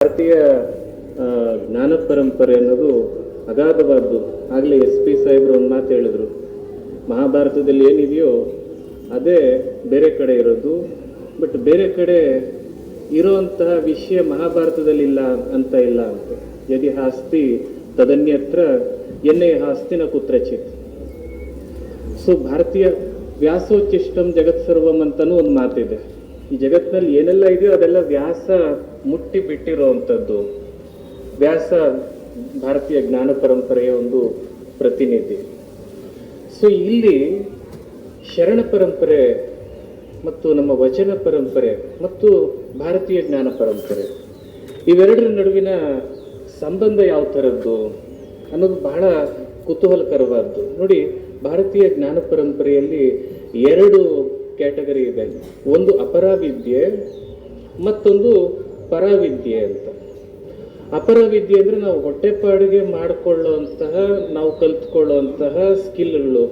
ಭಾರತೀಯ ಜ್ಞಾನ ಪರಂಪರೆ ಅನ್ನೋದು ಅಗಾಧವಾದ್ದು. ಆಗಲೇ SP ಸಾಹೇಬರು ಒಂದು ಮಾತು ಹೇಳಿದ್ರು, ಮಹಾಭಾರತದಲ್ಲಿ ಏನಿದೆಯೋ ಅದೇ ಬೇರೆ ಕಡೆ ಇರೋದು, ಬಟ್ ಬೇರೆ ಕಡೆ ಇರೋಂತಹ ವಿಷಯ ಮಹಾಭಾರತದಲ್ಲಿ ಇಲ್ಲ ಅಂತ ಇಲ್ಲ ಅಂತ. ಯದಿ ಹಾಸ್ತಿ ತದನ್ಯತ್ರ ಎನ್ನೇ ಹಾಸ್ತಿನ ಕುತ್ರಚಿತ್. ಸೊ ಭಾರತೀಯ ವ್ಯಾಸೋಚ್ಚಿಷ್ಟಂ ಜಗತ್ ಸರ್ವಂ ಅಂತನೂ ಒಂದು ಮಾತಿದೆ. ಈ ಜಗತ್ತಿನಲ್ಲಿ ಏನೆಲ್ಲ ಇದೆಯೋ ಅದೆಲ್ಲ ವ್ಯಾಸ ಮುಟ್ಟಿ ಬಿಟ್ಟಿರುವಂಥದ್ದು. ವ್ಯಾಸ ಭಾರತೀಯ ಜ್ಞಾನ ಪರಂಪರೆಯ ಒಂದು ಪ್ರತಿನಿಧಿ. ಸೊ ಇಲ್ಲಿ ಶರಣ ಪರಂಪರೆ ಮತ್ತು ನಮ್ಮ ವಚನ ಪರಂಪರೆ ಮತ್ತು ಭಾರತೀಯ ಜ್ಞಾನ ಪರಂಪರೆ ಇವೆರಡರ ನಡುವಿನ ಸಂಬಂಧ ಯಾವ ಥರದ್ದು ಅನ್ನೋದು ಬಹಳ ಕುತೂಹಲಕರವಾದ್ದು. ನೋಡಿ, ಭಾರತೀಯ ಜ್ಞಾನ ಪರಂಪರೆಯಲ್ಲಿ ಎರಡು ಕ್ಯಾಟಗರಿ ಇದೆ. ಒಂದು ಅಪರಾವಿದ್ಯೆ, ಮತ್ತೊಂದು ಪರಾವಿದ್ಯೆ ಅಂತ. ಅಪರಾವಿದ್ಯೆ ಅಂದರೆ ನಾವು ಹೊಟ್ಟೆಪಾಡಿಗೆ ಮಾಡಿಕೊಳ್ಳುವಂತಹ, ನಾವು ಕಲ್ತ್ಕೊಳ್ಳುವಂತಹ ಸ್ಕಿಲ್ಗಳು,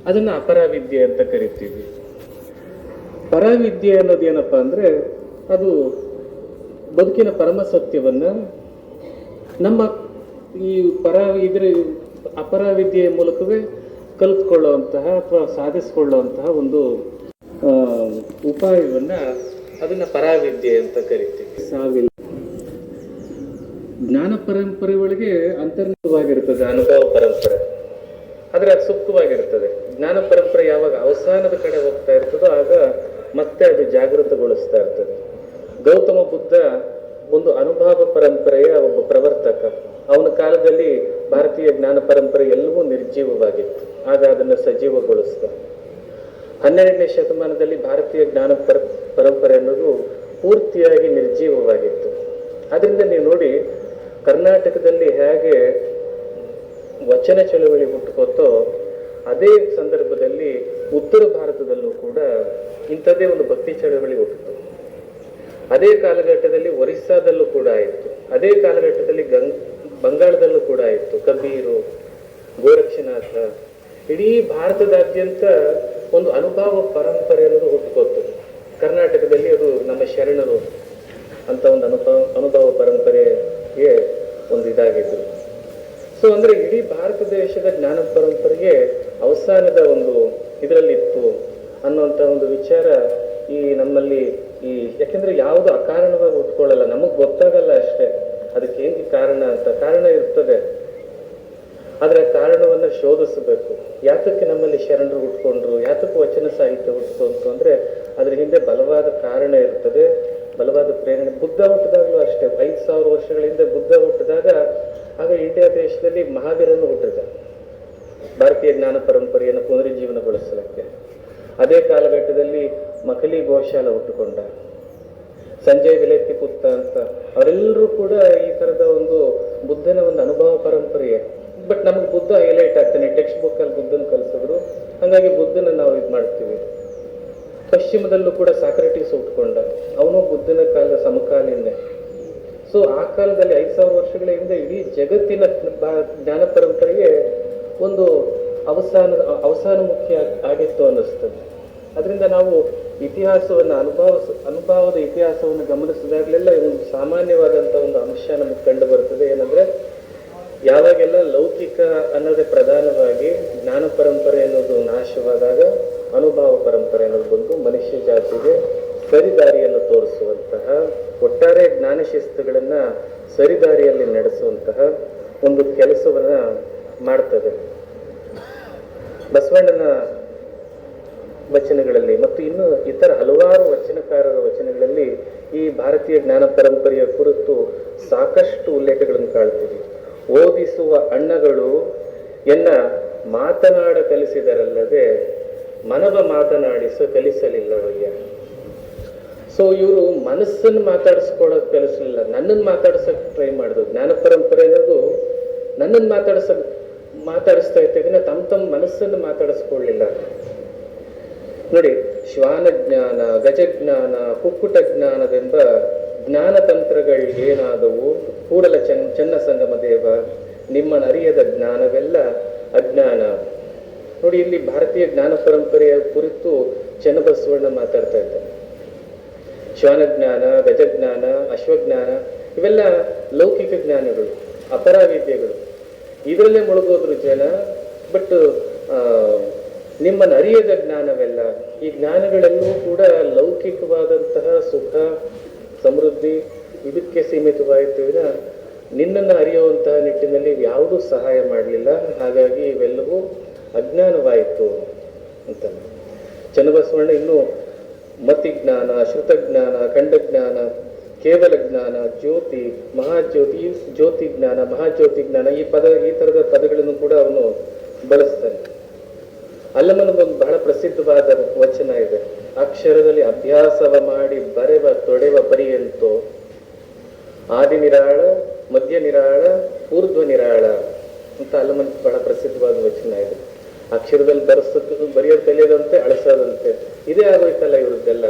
ಅದನ್ನು ಅಪರಾವಿದ್ಯೆ ಅಂತ ಕರಿತೀವಿ. ಪರಾವಿದ್ಯೆ ಅನ್ನೋದು ಏನಪ್ಪ ಅಂದರೆ, ಅದು ಬದುಕಿನ ಪರಮ ಸತ್ಯವನ್ನು ನಮ್ಮ ಈ ಅಪರಾವಿದ್ಯೆಯ ಮೂಲಕವೇ ಕಲ್ತ್ಕೊಳ್ಳುವಂತಹ ಅಥವಾ ಸಾಧಿಸ್ಕೊಳ್ಳುವಂತಹ ಒಂದು ಉಪಾಯವನ್ನು ಅದನ್ನ ಪರಾವಿದ್ಯೆ ಅಂತ ಕರಿತೀವಿ. ಸಾವಿಲ್ಲ. ಜ್ಞಾನ ಪರಂಪರೆ ಒಳಗೆ ಅಂತರ್ಗತವಾಗಿರ್ತದೆ ಅನುಭವ ಪರಂಪರೆ, ಆದರೆ ಅದು ಸೂಕ್ತವಾಗಿರ್ತದೆ. ಜ್ಞಾನ ಪರಂಪರೆ ಯಾವಾಗ ಅವಸಾನದ ಕಡೆ ಹೋಗ್ತಾ ಇರ್ತದೋ ಆಗ ಮತ್ತೆ ಅದು ಜಾಗೃತಗೊಳಿಸ್ತಾ ಇರ್ತದೆ. ಗೌತಮ ಬುದ್ಧ ಒಂದು ಅನುಭವ ಪರಂಪರೆಯ ಒಬ್ಬ ಪ್ರವರ್ತಕ. ಅವನ ಕಾಲದಲ್ಲಿ ಭಾರತೀಯ ಜ್ಞಾನ ಪರಂಪರೆ ಎಲ್ಲವೂ ನಿರ್ಜೀವವಾಗಿತ್ತು, ಆಗ ಅದನ್ನು ಸಜೀವಗೊಳಿಸಿದ. 12ನೇ ಶತಮಾನದಲ್ಲಿ ಭಾರತೀಯ ಜ್ಞಾನ ಪರಂಪರೆ ಅನ್ನೋದು ಪೂರ್ತಿಯಾಗಿ ನಿರ್ಜೀವವಾಗಿತ್ತು. ಅದರಿಂದ ನೀವು ನೋಡಿ, ಕರ್ನಾಟಕದಲ್ಲಿ ಹೇಗೆ ವಚನ ಚಳವಳಿ ಹುಟ್ಟುಕೋತೋ ಅದೇ ಸಂದರ್ಭದಲ್ಲಿ ಉತ್ತರ ಭಾರತದಲ್ಲೂ ಕೂಡ ಇಂಥದ್ದೇ ಒಂದು ಭಕ್ತಿ ಚಳವಳಿ ಹುಟ್ಟಿತು. ಅದೇ ಕಾಲಘಟ್ಟದಲ್ಲಿ ಒರಿಸ್ಸಾದಲ್ಲೂ ಕೂಡ ಆಯಿತು. ಅದೇ ಕಾಲಘಟ್ಟದಲ್ಲಿ ಬಂಗಾಳದಲ್ಲೂ ಕೂಡ ಆಯಿತು. ಕಬೀರು, ಗೋರಕ್ಷನಾಥ, ಇಡೀ ಭಾರತದಾದ್ಯಂತ ಒಂದು ಅನುಭವ ಪರಂಪರೆ ಅನ್ನೋದು ಹುಟ್ಟುಕೋತು. ಕರ್ನಾಟಕದಲ್ಲಿ ಅದು ನಮ್ಮ ಶರಣರು ಅಂತ ಒಂದು ಅನುಭವ ಪರಂಪರೆಗೆ ಒಂದು ಇದಾಗಿತ್ತು. ಸೊ ಅಂದರೆ ಇಡೀ ಭಾರತ ದೇಶದ ಜ್ಞಾನ ಪರಂಪರೆಗೆ ಅವಸಾನದ ಒಂದು ಇದರಲ್ಲಿತ್ತು ಅನ್ನುವಂಥ ಒಂದು ವಿಚಾರ ಈ ನಮ್ಮಲ್ಲಿ ಯಾಕೆಂದ್ರೆ ಯಾವುದು ಅಕಾರಣವಾಗಿ ಹುಟ್ಕೊಳ್ಳಲ್ಲ, ನಮಗೆ ಗೊತ್ತಾಗಲ್ಲ ಅಷ್ಟೇ ಅದಕ್ಕೆ ಏನು ಕಾರಣ ಅಂತ. ಕಾರಣ ಇರ್ತದೆ, ಆದರೆ ಆ ಕಾರಣವನ್ನು ಶೋಧಿಸಬೇಕು. ಯಾತಕ್ಕೆ ನಮ್ಮಲ್ಲಿ ಶರಣರು ಹುಟ್ಕೊಂಡ್ರು, ಯಾತಕ್ಕೆ ವಚನ ಸಾಹಿತ್ಯ ಹುಟ್ಟಿತು ಅಂದರೆ ಅದ್ರ ಹಿಂದೆ ಬಲವಾದ ಕಾರಣ ಇರ್ತದೆ, ಬಲವಾದ ಪ್ರೇರಣೆ. ಬುದ್ಧ ಹುಟ್ಟಿದಾಗಲೂ ಅಷ್ಟೇ, 5000 ವರ್ಷಗಳ ಹಿಂದೆ ಬುದ್ಧ ಹುಟ್ಟಿದಾಗ ಆಗ ಇಂಡಿಯಾ ದೇಶದಲ್ಲಿ ಮಹಾವೀರನ್ನು ಹುಟ್ಟಿದ ಭಾರತೀಯ ಜ್ಞಾನ ಪರಂಪರೆಯನ್ನು ಪುನರುಜ್ಜೀವನಗೊಳಿಸಲಿಕ್ಕೆ. ಅದೇ ಕಾಲಘಟ್ಟದಲ್ಲಿ ಮಕಲಿ ಗೋಶಾಲ ಹುಟ್ಟುಕೊಂಡ, ಸಂಜಯ್ ವಿಲೇತಿಪುತ್ತ ಅಂತ, ಅವರೆಲ್ಲರೂ ಕೂಡ ಈ ಥರದ ಒಂದು ಬುದ್ಧನ ಒಂದು ಅನುಭವ ಪರಂಪರೆಯೇ. ಬಟ್ ನಮಗೆ ಬುದ್ಧ ಹೈಲೈಟ್ ಆಗ್ತಾನೆ, ಟೆಕ್ಸ್ಟ್ ಬುಕ್ ಅಲ್ಲಿ ಬುದ್ಧನ ಕಲಿಸಿದ್ರು, ಹಾಗಾಗಿ ಬುದ್ಧನ ನಾವು ಇದು ಮಾಡ್ತೀವಿ. ಪಶ್ಚಿಮದಲ್ಲೂ ಕೂಡ ಸಾಕ್ರೆಟಿಸ್ ಹುಟ್ಕೊಂಡ, ಅವನು ಬುದ್ಧನ ಕಾಲದ ಸಮಕಾಲೀನ. ಸೊ ಆ ಕಾಲದಲ್ಲಿ 5000 ವರ್ಷಗಳ ಹಿಂದೆ ಇಡೀ ಜಗತ್ತಿನ ಜ್ಞಾನ ಪರಂಪರೆಗೆ ಒಂದು ಅವಸಾನಮುಖಿ ಆಗಿತ್ತು ಅನ್ನಿಸ್ತದೆ. ಅದರಿಂದ ನಾವು ಇತಿಹಾಸವನ್ನು ಅನುಭವದ ಇತಿಹಾಸವನ್ನು ಗಮನಿಸಿದಾಗಲೆಲ್ಲ ಒಂದು ಸಾಮಾನ್ಯವಾದಂಥ ಒಂದು ಅಂಶ ನಮಗೆ ಕಂಡು ಬರ್ತದೆ. ಏನಂದ್ರೆ, ಯಾವಾಗೆಲ್ಲ ಲೌಕಿಕ ಅನ್ನೋದೇ ಪ್ರಧಾನವಾಗಿ ಜ್ಞಾನ ಪರಂಪರೆ ಅನ್ನೋದು ನಾಶವಾದಾಗ ಅನುಭವ ಪರಂಪರೆ ಅನ್ನೋದು ಬಂದು ಮನುಷ್ಯ ಜಾತಿಗೆ ಸರಿದಾರಿಯನ್ನು ತೋರಿಸುವಂತಹ, ಒಟ್ಟಾರೆ ಜ್ಞಾನ ಶಿಸ್ತುಗಳನ್ನು ಸರಿದಾರಿಯಲ್ಲಿ ನಡೆಸುವಂತಹ ಒಂದು ಕೆಲಸವನ್ನ ಮಾಡ್ತದೆ. ಬಸವಣ್ಣನ ವಚನಗಳಲ್ಲಿ ಮತ್ತು ಇನ್ನು ಇತರ ಹಲವಾರು ವಚನಕಾರರ ವಚನಗಳಲ್ಲಿ ಈ ಭಾರತೀಯ ಜ್ಞಾನ ಪರಂಪರೆಯ ಕುರಿತು ಸಾಕಷ್ಟು ಉಲ್ಲೇಖಗಳನ್ನು ಕಾಣ್ತೀವಿ. ಓದಿಸುವ ಅಣ್ಣಗಳು ಎನ್ನ ಮಾತನಾಡ ಕಲಿಸಿದರಲ್ಲದೆ ಮನವ ಮಾತನಾಡಿಸ ಕಲಿಸಲಿಲ್ಲವಯ್ಯ. ಸೊ ಇವರು ಮನಸ್ಸನ್ನು ಮಾತಾಡಿಸ್ಕೊಳ್ಳೋದು ಕಲಿಸಲಿಲ್ಲ, ನನ್ನನ್ನು ಮಾತಾಡ್ಸಕ್ ಟ್ರೈ ಮಾಡಿದ್ರು. ಜ್ಞಾನ ಪರಂಪರೆ ಅನ್ನೋದು ನನ್ನನ್ನು ಮಾತಾಡಿಸ್ತಾ ಇದ್ದೇನೆ, ತಮ್ಮ ಮನಸ್ಸನ್ನು ಮಾತಾಡಿಸ್ಕೊಳ್ಳಿಲ್ಲ. ನೋಡಿ, ಶ್ವಾನ ಜ್ಞಾನ, ಗಜಜ್ಞಾನ, ಕುಕ್ಕುಟ ಜ್ಞಾನವೆಂಬ ಜ್ಞಾನ ತಂತ್ರಗಳು ಏನಾದವು, ಕೂಡಲ ಚೆನ್ನ ಸಂಗಮ ದೇವ ನಿಮ್ಮನರಿಯದ ಜ್ಞಾನವೆಲ್ಲ ಅಜ್ಞಾನ. ನೋಡಿ, ಇಲ್ಲಿ ಭಾರತೀಯ ಜ್ಞಾನ ಪರಂಪರೆಯ ಕುರಿತು ಚನ್ನಬಸವಣ್ಣ ಮಾತಾಡ್ತಾ ಇದ್ದಾರೆ. ಶ್ವಾನಜ್ಞಾನ, ಗಜಜ್ಞಾನ, ಅಶ್ವಜ್ಞಾನ ಇವೆಲ್ಲ ಲೌಕಿಕ ಜ್ಞಾನಗಳು, ಅಪರಾವಿದ್ಯೆಗಳು. ಇದರಲ್ಲೇ ಮುಳುಗೋದ್ರು ಜನ. ಬಟ್ ನಿಮ್ಮನ್ನು ಅರಿಯದ ಜ್ಞಾನವೆಲ್ಲ, ಈ ಜ್ಞಾನಗಳೆಲ್ಲವೂ ಕೂಡ ಲೌಕಿಕವಾದಂತಹ ಸುಖ ಸಮೃದ್ಧಿ ಇದಕ್ಕೆ ಸೀಮಿತವಾಯಿತು ವಿನ ನಿನ್ನನ್ನು ಅರಿಯುವಂತಹ ನಿಟ್ಟಿನಲ್ಲಿ ಯಾವುದೂ ಸಹಾಯ ಮಾಡಲಿಲ್ಲ. ಹಾಗಾಗಿ ಇವೆಲ್ಲವೂ ಅಜ್ಞಾನವಾಯಿತು ಅಂತ. ಚನ್ನಬಸವಣ್ಣ ಇನ್ನೂ ಮತಿಜ್ಞಾನ, ಶ್ರುತಜ್ಞಾನ, ಖಂಡಜ್ಞಾನ, ಕೇವಲ ಜ್ಞಾನ, ಜ್ಯೋತಿ, ಮಹಾಜ್ಯೋತಿ, ಜ್ಯೋತಿ ಜ್ಞಾನ, ಮಹಾಜ್ಯೋತಿ ಜ್ಞಾನ, ಈ ಥರದ ಪದಗಳನ್ನು ಕೂಡ ಅವನು ಬಳಸ್ತಾನೆ. ಅಲ್ಲಮನದೊಂದು ಬಹಳ ಪ್ರಸಿದ್ಧವಾದ ವಚನ ಇದೆ, ಅಕ್ಷರದಲ್ಲಿ ಅಭ್ಯಾಸವ ಮಾಡಿ ಬರೆವ ತೊಡೆವ ಪರಿಯಂತೋ ಆದಿ ನಿರಾಳ, ಮಧ್ಯ ನಿರಾಳ, ಊರ್ಧ್ವ ನಿರಾಳ ಅಂತ ಅಲ್ಲಮನ ಬಹಳ ಪ್ರಸಿದ್ಧವಾದ ವಚನ ಇದೆ. ಅಕ್ಷರದಲ್ಲಿ ಬರೆಯೋದು ಕಲಿಯೋದಂತೆ, ಅಳಿಸೋದಂತೆ, ಇದೇ ಆಗೋಯ್ತಲ್ಲ ಇವ್ರದ್ದೆಲ್ಲ.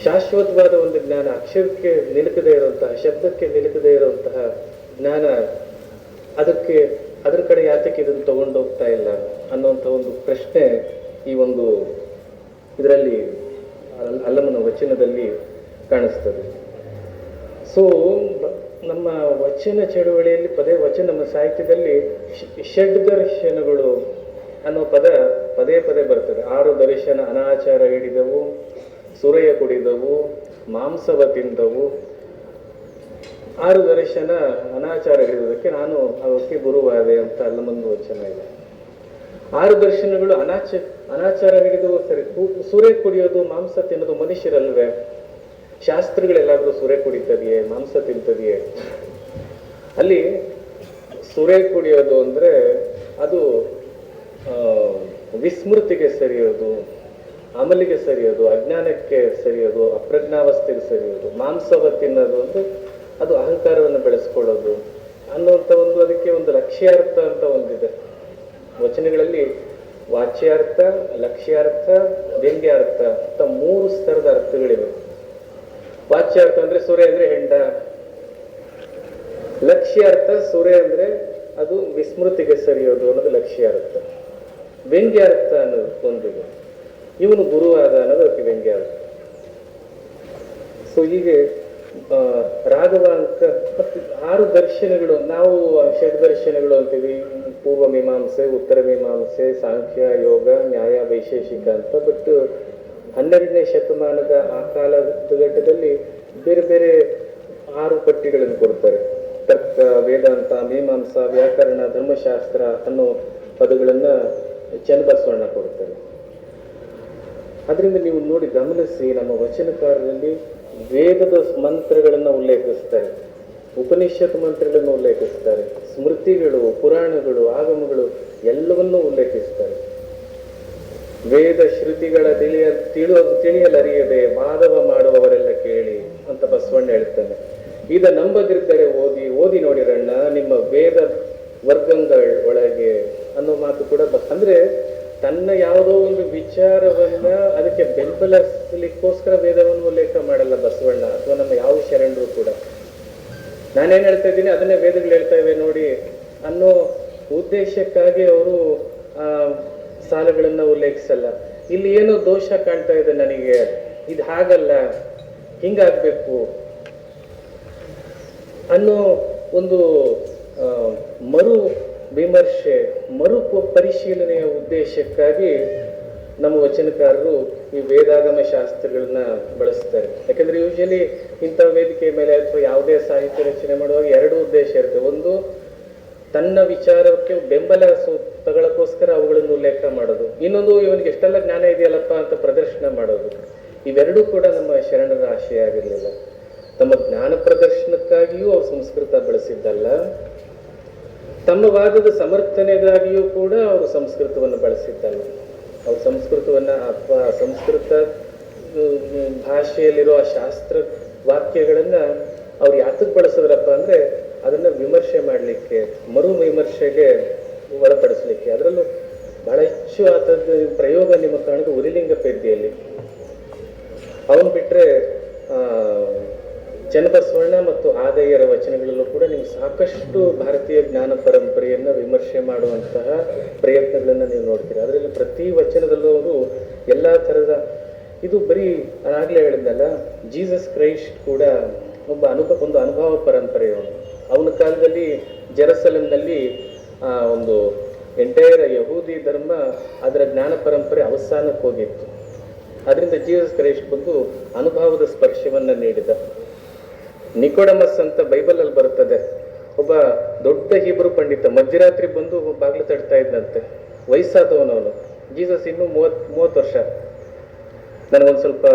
ಶಾಶ್ವತವಾದ ಒಂದು ಜ್ಞಾನ, ಅಕ್ಷರಕ್ಕೆ ನಿಲುಕದೇ ಇರುವಂತಹ, ಶಬ್ದಕ್ಕೆ ನಿಲುಕದೇ ಇರುವಂತಹ ಜ್ಞಾನ, ಅದ್ರ ಕಡೆ ಯಾತಕ್ಕೆ ಇದನ್ನು ತಗೊಂಡು ಹೋಗ್ತಾ ಇಲ್ಲ ಅನ್ನುವಂಥ ಒಂದು ಪ್ರಶ್ನೆ ಈ ಒಂದು ಇದರಲ್ಲಿ ಅಲ್ಲಮನ ವಚನದಲ್ಲಿ ಕಾಣಿಸ್ತದೆ. ಸೊ ನಮ್ಮ ವಚನ ಚಳುವಳಿಯಲ್ಲಿ ನಮ್ಮ ಸಾಹಿತ್ಯದಲ್ಲಿ ಷಡ್ದರ್ಶನಗಳು ಅನ್ನೋ ಪದ ಪದೇ ಪದೇ ಬರ್ತದೆ. 6 ದರ್ಶನ ಅನಾಚಾರ ಹಿಡಿದವು, ಸುರೆಯ ಕುಡಿದವು, ಮಾಂಸವ ತಿಂದವು. 6 ದರ್ಶನ ಅನಾಚಾರ ಹಿಡಿದದಕ್ಕೆ ನಾನು ಅವಕ್ಕೆ ಗುರುವಾದೆ ಅಂತ ಅಲ್ಲಮಂದು ವಚನ ಇದೆ. 6 ದರ್ಶನಗಳು ಅನಾಚಾರ ಹಿಡಿದವು ಸರಿ. ಸುರೆ ಕುಡಿಯೋದು, ಮಾಂಸ ತಿನ್ನೋದು ಮನುಷ್ಯರಲ್ವೇ? ಶಾಸ್ತ್ರಗಳೆಲ್ಲಾದ್ರೂ ಸುರೆ ಕುಡಿತದೆಯೇ, ಮಾಂಸ ತಿಂತದೆಯೇ? ಅಲ್ಲಿ ಸುರೆ ಕುಡಿಯೋದು ಅಂದ್ರೆ ಅದು ವಿಸ್ಮೃತಿಗೆ ಸರಿಯೋದು, ಅಮಲಿಗೆ ಸರಿಯೋದು, ಅಜ್ಞಾನಕ್ಕೆ ಸರಿಯೋದು, ಅಪ್ರಜ್ಞಾವಸ್ಥೆಗೆ ಸರಿಯೋದು. ಮಾಂಸವ ತಿನ್ನೋದು ಅಂದ್ರೆ ಅದು ಅಹಂಕಾರವನ್ನು ಬೆಳೆಸ್ಕೊಳ್ಳೋದು ಅನ್ನುವಂಥ ಒಂದು, ಅದಕ್ಕೆ ಒಂದು ಲಕ್ಷ್ಯಾರ್ಥ ಅಂತ ಒಂದಿದೆ ವಚನಗಳಲ್ಲಿ. ವಾಚ್ಯಾರ್ಥ, ಲಕ್ಷ್ಯಾರ್ಥ, ವ್ಯಂಗ್ಯಾರ್ಥ ಅಂತ 3 ಸ್ತರದ ಅರ್ಥಗಳಿವೆ. ವಾಚ್ಯಾರ್ಥ ಅಂದ್ರೆ ಸುರೆ ಅಂದ್ರೆ ಹೆಂಡ, ಲಕ್ಷ್ಯಾರ್ಥ ಸುರೆ ಅಂದ್ರೆ ಅದು ವಿಸ್ಮೃತಿಗೆ ಸರಿಯೋದು ಅನ್ನೋದು ಲಕ್ಷ್ಯಾರ್ಥ. ವ್ಯಂಗ್ಯಾರ್ಥ ಅನ್ನೋದು ಒಂದಿದೆ, ಇವನು ಗುರುವಾದ ಅನ್ನೋದು ಅದಕ್ಕೆ ವ್ಯಂಗ್ಯಾರ್ಥ. ಸೊ ಹೀಗೆ ರಾಘವಾಂಕ ಮತ್ತು 6 ದರ್ಶನಗಳು, ನಾವು ಷಡ್ದರ್ಶನಗಳು ಅಂತೀವಿ, ಪೂರ್ವ ಮೀಮಾಂಸೆ, ಉತ್ತರ ಮೀಮಾಂಸೆ, ಸಾಂಖ್ಯ, ಯೋಗ, ನ್ಯಾಯ, ವೈಶೇಷಿಕ ಅಂತ. ಬಟ್ 12ನೇ ಶತಮಾನದ ಆ ಕಾಲಘಟ್ಟದಲ್ಲಿ ಬೇರೆ ಬೇರೆ 6 ಪಟ್ಟಿಗಳನ್ನು ಕೊಡ್ತಾರೆ. ತರ್ಕ, ವೇದಾಂತ, ಮೀಮಾಂಸಾ, ವ್ಯಾಕರಣ, ಧರ್ಮಶಾಸ್ತ್ರ ಅನ್ನೋ ಪದಗಳನ್ನ ಚನ್ನಬಸವಣ್ಣ ಕೊಡ್ತಾರೆ. ಅದರಿಂದ ನೀವು ನೋಡಿ ಗಮನಿಸಿ, ನಮ್ಮ ವಚನಕಾರರಲ್ಲಿ ವೇದದ ಮಂತ್ರಗಳನ್ನು ಉಲ್ಲೇಖಿಸ್ತಾರೆ, ಉಪನಿಷತ್ ಮಂತ್ರಗಳನ್ನು ಉಲ್ಲೇಖಿಸ್ತಾರೆ, ಸ್ಮೃತಿಗಳು, ಪುರಾಣಗಳು, ಆಗಮಗಳು ಎಲ್ಲವನ್ನೂ ಉಲ್ಲೇಖಿಸ್ತಾರೆ. ವೇದ ಶ್ರುತಿಗಳ ತಿಳಿಯಲರಿಯದೆ ವಾದವ ಮಾಡುವವರೆಲ್ಲ ಕೇಳಿ ಅಂತ ಬಸವಣ್ಣ ಹೇಳ್ತಾನೆ. ಇದ ನಂಬದಿದ್ದರೆ ಓದಿ ನೋಡಿರಣ್ಣ ನಿಮ್ಮ ವೇದ ವರ್ಗಗಳ ಒಳಗೆ ಅನ್ನೋ ಮಾತು ಕೂಡ ಅಂದ್ರೆ ತನ್ನ ಯಾವುದೋ ಒಂದು ವಿಚಾರವನ್ನ ಅದಕ್ಕೆ ಬೆಂಬಲಿಸಲಿಕ್ಕೋಸ್ಕರ ವೇದವನ್ನು ಉಲ್ಲೇಖ ಮಾಡಲ್ಲ ಬಸವಣ್ಣ ಅಥವಾ ನಮ್ಮ ಯಾವ ಶರಣರು ಕೂಡ. ನಾನೇನ್ ಹೇಳ್ತಾ ಇದ್ದೀನಿ ಅದನ್ನೇ ವೇದಗಳು ಹೇಳ್ತಾ ಇವೆ ನೋಡಿ ಅನ್ನೋ ಉದ್ದೇಶಕ್ಕಾಗಿ ಅವರು ಸಾಲುಗಳನ್ನ ಉಲ್ಲೇಖಿಸಲ್ಲ. ಇಲ್ಲಿ ಏನೋ ದೋಷ ಕಾಣ್ತಾ ಇದೆ ನನಗೆ, ಇದು ಹಾಗಲ್ಲ, ಹಿಂಗಾಗ್ಬೇಕು ಅನ್ನೋ ಒಂದು ಮರು ವಿಮರ್ಶೆ, ಮರು ಪರಿಶೀಲನೆಯ ಉದ್ದೇಶಕ್ಕಾಗಿ ನಮ್ಮ ವಚನಕಾರರು ಈ ವೇದಾಗಮ ಶಾಸ್ತ್ರಗಳನ್ನ ಬಳಸ್ತಾರೆ. ಯಾಕಂದ್ರೆ ಯೂಶಲಿ ಇಂಥ ವೇದಿಕೆ ಮೇಲೆ ಅಥವಾ ಯಾವುದೇ ಸಾಹಿತ್ಯ ರಚನೆ ಮಾಡುವಾಗ 2 ಉದ್ದೇಶ ಇರುತ್ತೆ. ಒಂದು, ತನ್ನ ವಿಚಾರಕ್ಕೆ ಬೆಂಬಲ ತಗೊಳ್ಳೋಕ್ಕೋಸ್ಕರ ಅವುಗಳನ್ನು ಉಲ್ಲೇಖ ಮಾಡೋದು. ಇನ್ನೊಂದು, ಇವನಿಗೆ ಎಷ್ಟೆಲ್ಲ ಜ್ಞಾನ ಇದೆಯಲ್ಲಪ್ಪ ಅಂತ ಪ್ರದರ್ಶನ ಮಾಡೋದು. ಇವೆರಡೂ ಕೂಡ ನಮ್ಮ ಶರಣರ ಆಶಯ ಆಗಿರಲಿಲ್ಲ. ತಮ್ಮ ಜ್ಞಾನ ಪ್ರದರ್ಶನಕ್ಕಾಗಿಯೂ ಅವ್ರು ಸಂಸ್ಕೃತ ಬಳಸಿದ್ದಲ್ಲ, ತಮ್ಮ ವಾದದ ಸಮರ್ಥನೆಗಾಗಿಯೂ ಕೂಡ ಅವರು ಸಂಸ್ಕೃತವನ್ನು ಬಳಸಿದ್ದಲ್ಲ. ಅವ್ರು ಸಂಸ್ಕೃತವನ್ನ ಅಥವಾ ಸಂಸ್ಕೃತ ಭಾಷೆಯಲ್ಲಿರುವ ಶಾಸ್ತ್ರ ವಾಕ್ಯಗಳನ್ನ ಅವ್ರು ಯಾತಕ್ಕೆ ಬಳಸಿದ್ರಪ್ಪ ಅಂದ್ರೆ ಅದನ್ನ ವಿಮರ್ಶೆ ಮಾಡಲಿಕ್ಕೆ, ಮರು ವಿಮರ್ಶೆಗೆ ಒಳಪಡಿಸ್ಲಿಕ್ಕೆ. ಅದರಲ್ಲೂ ಬಹಳ ಹೆಚ್ಚು ಆತದ ಪ್ರಯೋಗ ನಿಮ್ಮ ಕಾಣೋದು ಉರಿಲಿಂಗ ಪೆದ್ಯೆಯಲ್ಲಿ. ಅವನ್ ಬಿಟ್ರೆ ಚನ್ನಬಸವಣ್ಣ ಮತ್ತು ಆದಯ್ಯರ ವಚನಗಳಲ್ಲೂ ಕೂಡ ನೀವು ಸಾಕಷ್ಟು ಭಾರತೀಯ ಜ್ಞಾನ ಪರಂಪರೆಯನ್ನ ವಿಮರ್ಶೆ ಮಾಡುವಂತಹ ಪ್ರಯತ್ನಗಳನ್ನ ನೀವು ನೋಡ್ತೀರಿ. ಅದರಲ್ಲಿ ಪ್ರತಿ ವಚನದಲ್ಲೂ ಅವರು ಎಲ್ಲಾ ತರದ, ಇದು ಬರೀ ನಾನಾಗ್ಲೇ ಹೇಳಿದ್ನಲ್ಲ, ಜೀಸಸ್ ಕ್ರೈಸ್ಟ್ ಕೂಡ ಒಂದು ಅನುಭವ ಪರಂಪರೆ ಅವನ ಕಾಲದಲ್ಲಿ ಜೆರುಸಲೆಂನಲ್ಲಿ ಒಂದು ಎಂಟೈರ್ ಯಹೂದಿ ಧರ್ಮ ಅದರ ಜ್ಞಾನ ಪರಂಪರೆ ಅವಸಾನಕ್ಕೆ ಹೋಗಿತ್ತು. ಅದರಿಂದ ಜೀಸಸ್ ಕ್ರೈಸ್ಟ್ ಬಂದು ಅನುಭವದ ಸ್ಪರ್ಶವನ್ನ ನೀಡಿದ. ನಿಕೋಡಮಸ್ ಅಂತ ಬೈಬಲಲ್ಲಿ ಬರುತ್ತದೆ, ಒಬ್ಬ ದೊಡ್ಡ ಹೀಬ್ರು ಪಂಡಿತ ಮಧ್ಯರಾತ್ರಿ ಬಂದು ಬಾಗಿಲು ತಡ್ತಾ ಇದ್ದಂತೆ. ವಯಸ್ಸಾದವನವನು. ಜೀಸಸ್ ಇನ್ನೂ 30 ವರ್ಷ, ನನಗೊಂದು ಸ್ವಲ್ಪ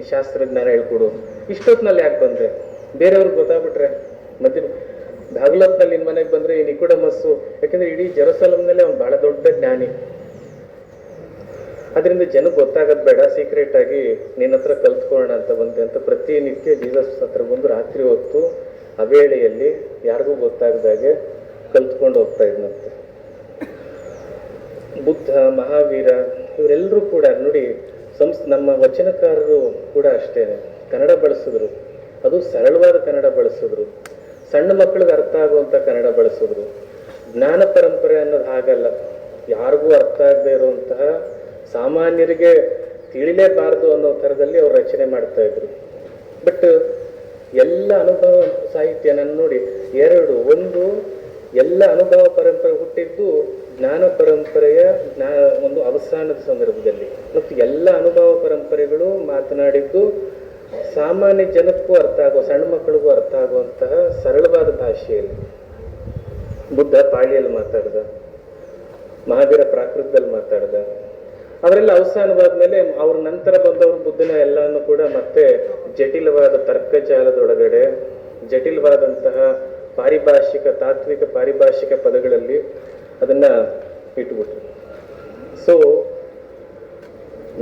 ಶಾಸ್ತ್ರಜ್ಞಾನ ಹೇಳ್ಕೊಡು. ಇಷ್ಟೊತ್ತಿನಲ್ಲಿ ಯಾಕೆ ಬಂದೆ? ಬೇರೆಯವ್ರಿಗೆ ಗೊತ್ತಾಗ್ಬಿಟ್ರೆ ಬಾಗ್ಲೊತ್ನಲ್ಲಿ ನಿನ್ನ ಮನೆಗೆ ಬಂದ್ರೆ ಈ ನಿಕೋಡಮಸ್ಸು, ಯಾಕಂದ್ರೆ ಇಡೀ ಜೆರುಸಲೆಂನಲ್ಲಿ ಅವ್ನು ಬಹಳ ದೊಡ್ಡ ಜ್ಞಾನಿ. ಅದರಿಂದ ಜನಕ್ಕೆ ಗೊತ್ತಾಗದ್ ಬೇಡ, ಸೀಕ್ರೆಟ್ ಆಗಿ ನಿನ್ನ ಹತ್ರ ಕಲ್ತ್ಕೊಳ್ಳೋಣ ಅಂತ ಬಂದೆ ಅಂತ ಪ್ರತಿನಿತ್ಯ ಜೀಸಸ್ ಹತ್ರ ಬಂದು ರಾತ್ರಿ ಹೊತ್ತು ಅವೇಳೆಯಲ್ಲಿ ಯಾರಿಗೂ ಗೊತ್ತಾಗದಾಗೆ ಕಲ್ತ್ಕೊಂಡು ಹೋಗ್ತಾ ಇದ್ನಂತೆ. ಬುದ್ಧ, ಮಹಾವೀರ ಇವರೆಲ್ಲರೂ ಕೂಡ ನೋಡಿ, ನಮ್ಮ ವಚನಕಾರರು ಕೂಡ ಅಷ್ಟೇನೆ ಕನ್ನಡ ಬಳಸಿದ್ರು. ಅದು ಸರಳವಾದ ಕನ್ನಡ ಬಳಸಿದ್ರು, ಸಣ್ಣ ಮಕ್ಕಳಿಗೆ ಅರ್ಥ ಆಗುವಂತ ಕನ್ನಡ ಬಳಸಿದ್ರು. ಜ್ಞಾನ ಪರಂಪರೆ ಅನ್ನೋದು ಹಾಗಲ್ಲ, ಯಾರಿಗೂ ಅರ್ಥ ಆಗದೆ ಇರುವಂತಹ, ಸಾಮಾನ್ಯರಿಗೆ ತಿಳಿಲೇಬಾರದು ಅನ್ನೋ ಥರದಲ್ಲಿ ಅವ್ರು ರಚನೆ ಮಾಡ್ತಾ ಇದ್ರು. ಬಟ್ ಎಲ್ಲ ಅನುಭವ ಸಾಹಿತ್ಯ ನನ್ನ ನೋಡಿ ಒಂದು ಎಲ್ಲ ಅನುಭವ ಪರಂಪರೆ ಹುಟ್ಟಿದ್ದು ಜ್ಞಾನ ಪರಂಪರೆಯ ಒಂದು ಅವಸಾನದ ಸಂದರ್ಭದಲ್ಲಿ, ಮತ್ತು ಎಲ್ಲ ಅನುಭವ ಪರಂಪರೆಗಳು ಮಾತನಾಡಿದ್ದು ಸಾಮಾನ್ಯ ಜನಕ್ಕೂ ಅರ್ಥ ಆಗೋ, ಸಣ್ಣ ಮಕ್ಕಳಿಗೂ ಅರ್ಥ ಆಗುವಂತಹ ಸರಳವಾದ ಭಾಷೆಯಲ್ಲಿ. ಬುದ್ಧ ಪಾಳಿಯಲ್ಲಿ ಮಾತಾಡ್ದ, ಮಹಾವೀರ ಪ್ರಾಕೃತದಲ್ಲಿ ಮಾತಾಡ್ದ. ಅವರೆಲ್ಲ ಅವಸಾನವಾದ್ಮೇಲೆ ಅವ್ರ ನಂತರ ಬಂದವರು ಬುದ್ಧನ ಎಲ್ಲಾನು ಕೂಡ ಮತ್ತೆ ಜಟಿಲವಾದ ತರ್ಕಜಾಲದೊಳಗಡೆ ಜಟಿಲವಾದಂತಹ ತಾತ್ವಿಕ ಪಾರಿಭಾಷಿಕ ಪದಗಳಲ್ಲಿ ಅದನ್ನ ಇಟ್ಬಿಟ್ರು. ಸೊ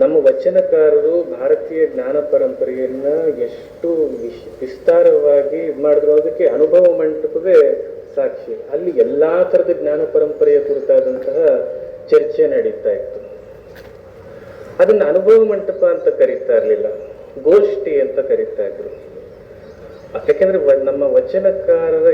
ನಮ್ಮ ವಚನಕಾರರು ಭಾರತೀಯ ಜ್ಞಾನ ಪರಂಪರೆಯನ್ನ ಎಷ್ಟು ವಿಸ್ತಾರವಾಗಿ ಮಾಡಿದ್ರು, ಅದಕ್ಕೆ ಅನುಭವ ಮಂಟಪವೇ ಸಾಕ್ಷಿ. ಅಲ್ಲಿ ಎಲ್ಲಾ ತರದ ಜ್ಞಾನ ಪರಂಪರೆಯ ಕುರಿತಾದಂತಹ ಚರ್ಚೆ ನಡೀತಾ ಇತ್ತು. ಅದನ್ನ ಅನುಭವ ಮಂಟಪ ಅಂತ ಕರೀತಾ ಇರ್ಲಿಲ್ಲ, ಗೋಷ್ಠಿ ಅಂತ ಕರೀತಾ ಇದ್ರು. ಯಾಕೆಂದ್ರೆ ನಮ್ಮ